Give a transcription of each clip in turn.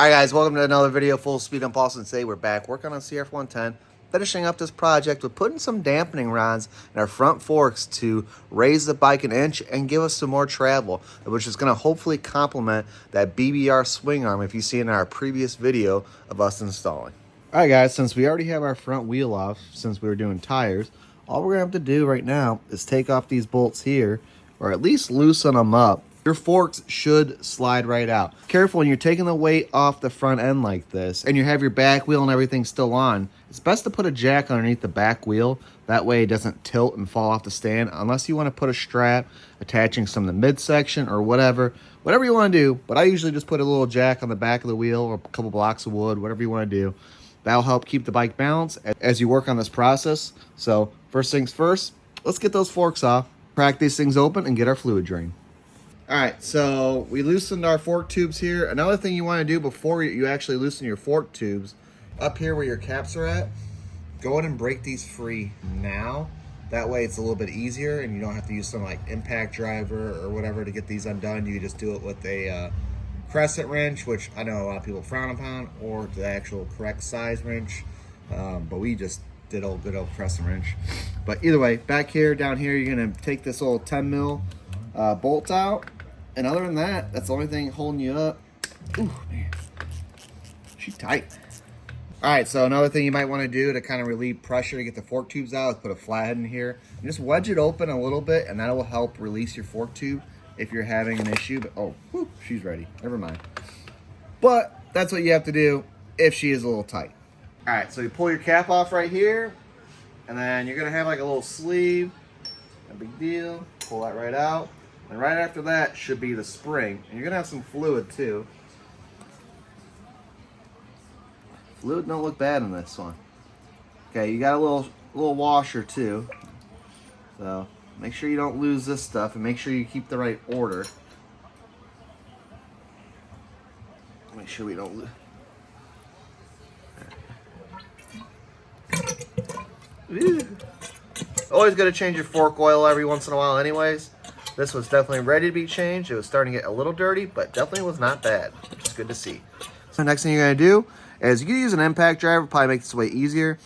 Alright guys, welcome to another video, Full Speed on Paulson. Today we're back working on CRF110, finishing up this project with putting some dampening rods in our front forks to raise the bike an inch and give us some more travel, which is going to hopefully complement that BBR swing arm if you see in our previous video of us installing. Alright guys, since we already have our front wheel off, since we were doing tires, all we're going to have to do right now is take off these bolts here, or at least loosen them up. Your forks should slide right out. Careful when you're taking the weight off the front end like this and you have your back wheel and everything still on, it's best to put a jack underneath the back wheel. That way it doesn't tilt and fall off the stand, unless you want to put a strap attaching some to the midsection or whatever you want to do. But I usually just put a little jack on the back of the wheel or a couple blocks of wood, whatever you want to do. That'll help keep the bike balanced as you work on this process. So first things first, let's get those forks off, crack these things open, and get our fluid drain. Alright, so we loosened our fork tubes here. Another thing you want to do before you actually loosen your fork tubes, up here where your caps are at, go ahead and break these free now. That way it's a little bit easier and you don't have to use some like impact driver or whatever to get these undone. You can just do it with a crescent wrench, which I know a lot of people frown upon, or the actual correct size wrench. But we just did good old crescent wrench. But either way, back here, down here, you're going to take this old 10 mil bolt out. And other than that, that's the only thing holding you up. Ooh, man. She's tight. Alright, so another thing you might want to do to kind of relieve pressure to get the fork tubes out is put a flathead in here. And just wedge it open a little bit, and that will help release your fork tube if you're having an issue. But, oh, whew, she's ready. Never mind. But that's what you have to do if she is a little tight. Alright, so you pull your cap off right here. And then you're going to have like a little sleeve. No big deal. Pull that right out. And right after that should be the spring. And you're going to have some fluid too. Fluid don't look bad in this one. Okay, you got a little washer too. So make sure you don't lose this stuff and make sure you keep the right order. Make sure we don't lose. Always got to change your fork oil every once in a while anyways. This was definitely ready to be changed. It was starting to get a little dirty, but definitely was not bad, which is good to see. So next thing you're going to do is you can use an impact driver, probably make this way easier,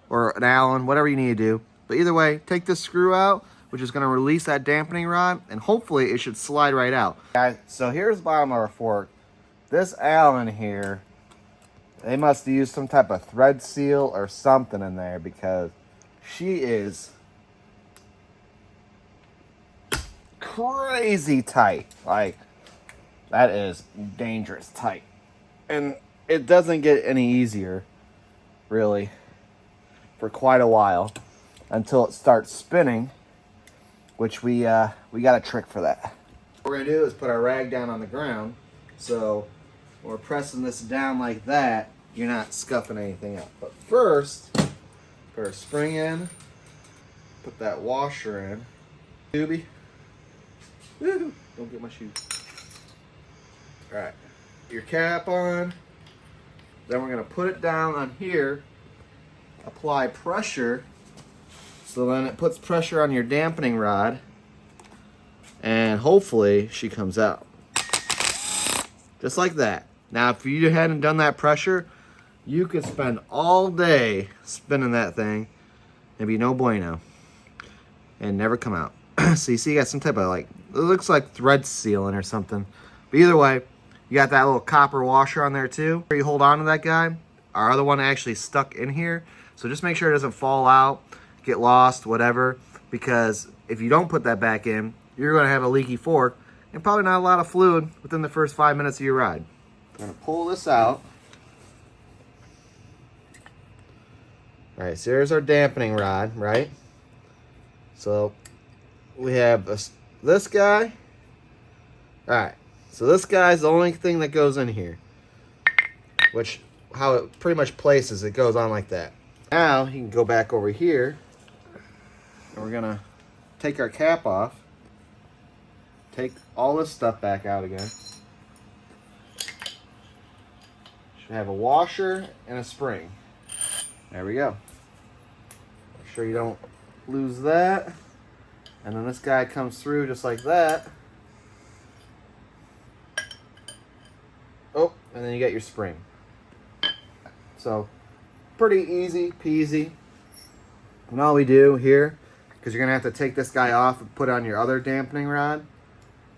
or an Allen, whatever you need to do. But either way, take this screw out, which is going to release that dampening rod, and hopefully it should slide right out. Guys, so here's the bottom of our fork. This Allen here, they must have used some type of thread seal or something in there, because she is crazy tight. Like, that is dangerous tight. And it doesn't get any easier, really, for quite a while until it starts spinning, which we got a trick for that. What we're gonna do is put our rag down on the ground, so when we're pressing this down like that, you're not scuffing anything up. But first, put our spring in, put that washer in. Doobie. Woo-hoo. Don't get my shoes. Alright, your cap on. Then we're going to put it down on here, apply pressure, so then it puts pressure on your dampening rod, and hopefully she comes out. Just like that. Now if you hadn't done that pressure, you could spend all day spinning that thing and be no bueno and never come out. So you see you got some type of like, it looks like thread sealing or something. But either way, you got that little copper washer on there too. You hold on to that guy. Our other one actually stuck in here. So just make sure it doesn't fall out, get lost, whatever. Because if you don't put that back in, you're going to have a leaky fork and probably not a lot of fluid within the first 5 minutes of your ride. I'm going to pull this out. All right, so here's our dampening rod, right? So we have this guy. All right, so this guy's the only thing that goes in here, which how it pretty much places, it goes on like that. Now you can go back over here, and we're gonna take our cap off, take all this stuff back out again. Should have a washer and a spring. There we go. Make sure you don't lose that. And then this guy comes through just like that. and then you get your spring. So pretty easy peasy. And all we do here, because you're going to have to take this guy off and put on your other dampening rod,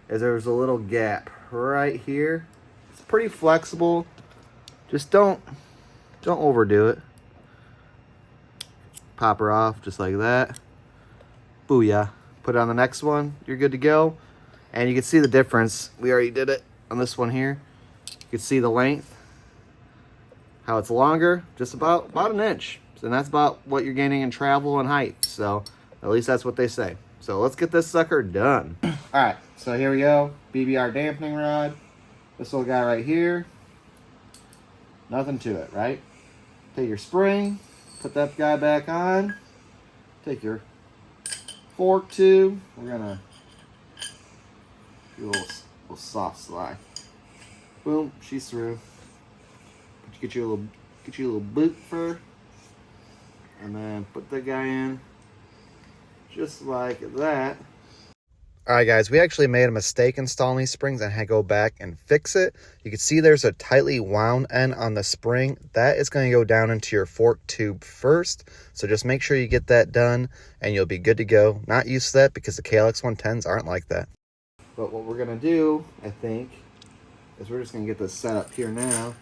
is there's a little gap right here. It's pretty flexible. Just don't overdo it. Pop her off just like that. Booyah. Put it on the next one. You're good to go. And you can see the difference. We already did it on this one here. You can see the length. How it's longer, just about an inch. And that's about what you're gaining in travel and height. So at least that's what they say. So let's get this sucker done. All right, so here we go. BBR dampening rod. This little guy right here. Nothing to it, right? Take your spring, put that guy back on. Take your fork tube. We're gonna do a little soft slide. Boom, she's through. Get you a little boot fur, and then put the guy in just like that. All right, guys, we actually made a mistake installing these springs and had to go back and fix it. You can see there's a tightly wound end on the spring. That is going to go down into your fork tube first. So just make sure you get that done and you'll be good to go. Not used to that because the KLX110s aren't like that. But what we're going to do, I think, is we're just going to get this set up here now.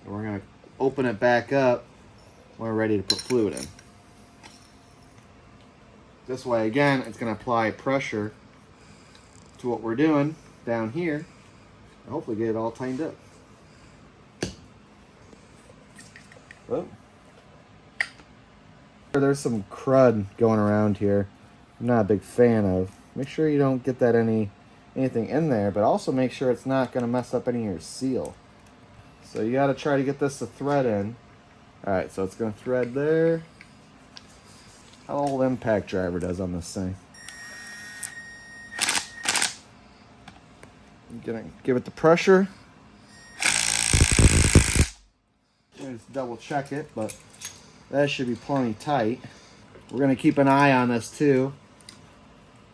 And we're going to open it back up when we're ready to put fluid in. This way, again, it's going to apply pressure to what we're doing down here and hopefully get it all tightened up. Oh. There's some crud going around here I'm not a big fan of. Make sure you don't get that anything in there, but also make sure it's not going to mess up any of your seal. So you got to try to get this to thread in. All right, so it's going to thread there. How old impact driver does on this thing. I'm gonna give it the pressure. Just double check it, but that should be plenty tight. We're gonna keep an eye on this too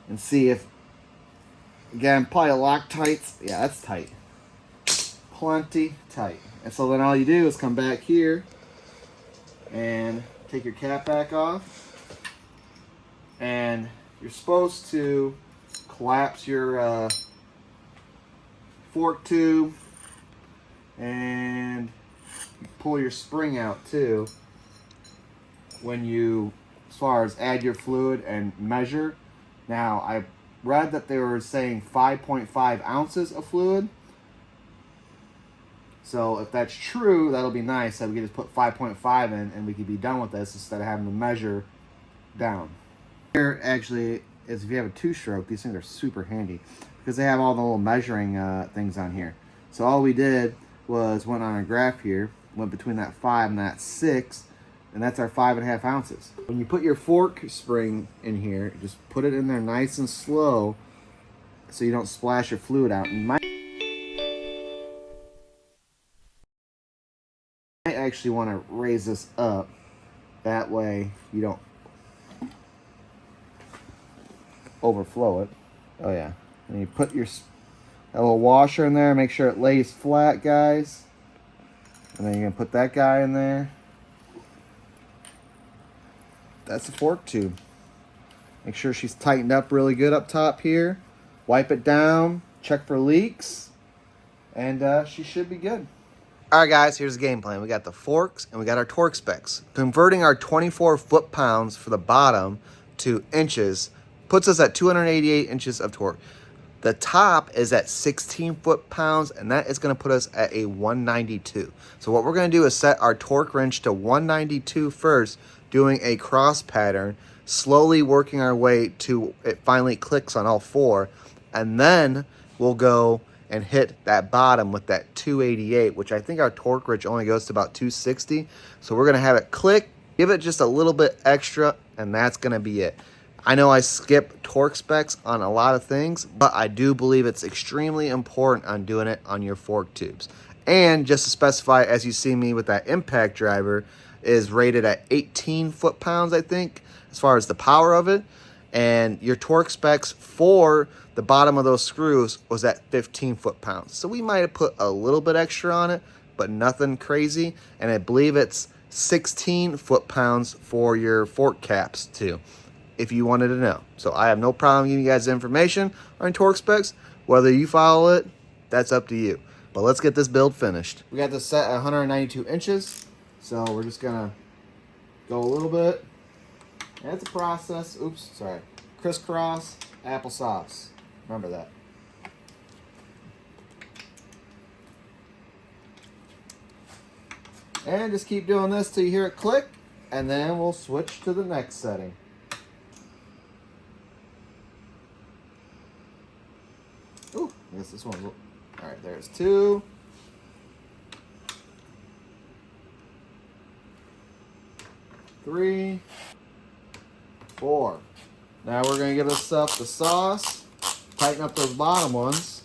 and see if, again, probably Loctite's. Yeah, that's tight. Plenty tight. And so then all you do is come back here and take your cap back off. And you're supposed to collapse your fork tube and pull your spring out too when you, as far as add your fluid and measure. Now, I read that they were saying 5.5 ounces of fluid. So if that's true, that'll be nice. That we can just put 5.5 in and we could be done with this instead of having to measure down. Here actually is if you have a two-stroke, these things are super handy because they have all the little measuring things on here. So all we did was went on a graph here, went between that 5 and that 6, and that's our 5.5 ounces. When you put your fork spring in here, just put it in there nice and slow so you don't splash your fluid out. And might actually want to raise this up, that way you don't overflow it. Oh yeah. And you put your a little washer in there, make sure it lays flat, guys. And then you're gonna put that guy in there. That's the fork tube. Make sure she's tightened up really good up top here. Wipe it down, check for leaks, and she should be good. All right, guys, here's the game plan. We got the forks and we got our torque specs. Converting our 24 foot-pounds for the bottom to inches puts us at 288 inches of torque. The top is at 16 foot-pounds, and that is going to put us at a 192. So what we're going to do is set our torque wrench to 192 first, doing a cross pattern, slowly working our way to it finally clicks on all four, and then we'll go and hit that bottom with that 288, which I think our torque wrench only goes to about 260. So we're going to have it click, give it just a little bit extra, and that's going to be it. I know I skip torque specs on a lot of things, but I do believe it's extremely important on doing it on your fork tubes. And just to specify, as you see me with that impact driver, is rated at 18 foot-pounds, I think, as far as the power of it. And your torque specs for the bottom of those screws was at 15 foot-pounds. So we might have put a little bit extra on it, but nothing crazy. And I believe it's 16 foot-pounds for your fork caps too, if you wanted to know. So I have no problem giving you guys information on torque specs. Whether you follow it, that's up to you. But let's get this build finished. We got this set at 192 inches. So we're just gonna go a little bit. And it's a process. Oops, sorry. Crisscross applesauce. Remember that. And just keep doing this till you hear it click, and then we'll switch to the next setting. Ooh, I guess this one's... All right, there's 2. 3. 4. Now we're gonna give this stuff the sauce, tighten up those bottom ones.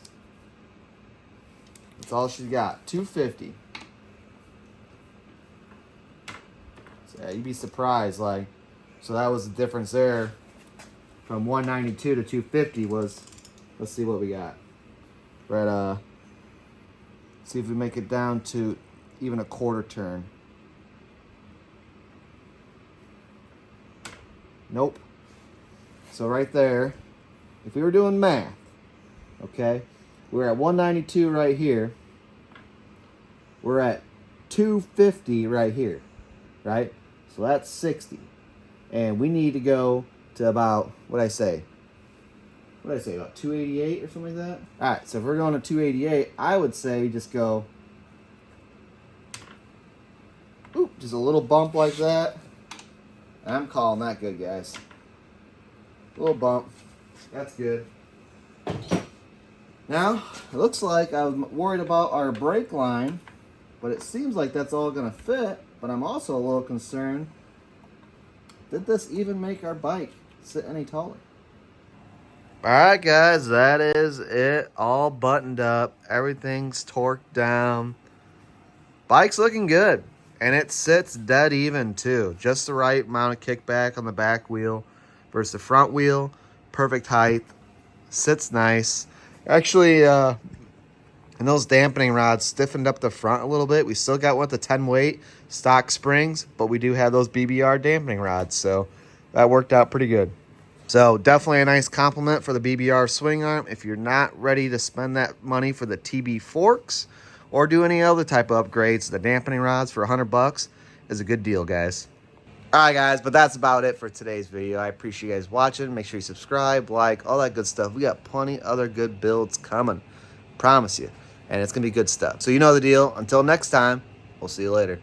That's all she's got, 250. So yeah, you'd be surprised, like, so that was the difference there from 192 to 250 was, let's see what we got. We're at, see if we make it down to even a quarter turn. Nope. So right there, if we were doing math, okay, we're at 192 right here. We're at 250 right here, right? So that's 60. And we need to go to about, what did I say, about 288 or something like that? All right, so if we're going to 288, I would say just go, oop, just a little bump like that. I'm calling that good, guys. A little bump. That's good. Now, it looks like I was worried about our brake line, but it seems like that's all going to fit. But I'm also a little concerned, did this even make our bike sit any taller? All right, guys, that is it. All buttoned up. Everything's torqued down. Bike's looking good. And it sits dead even too. Just the right amount of kickback on the back wheel versus the front wheel. Perfect height. Sits nice. Actually, and those dampening rods stiffened up the front a little bit. We still got one with the 10 weight stock springs, but we do have those BBR dampening rods. So that worked out pretty good. So definitely a nice compliment for the BBR swing arm. If you're not ready to spend that money for the TB forks, or do any other type of upgrades, the dampening rods for $100 is a good deal, guys. All right, guys, but that's about it for today's video. I appreciate you guys watching. Make sure you subscribe, like, all that good stuff. We got plenty other good builds coming. Promise you. And it's going to be good stuff. So you know the deal. Until next time, we'll see you later.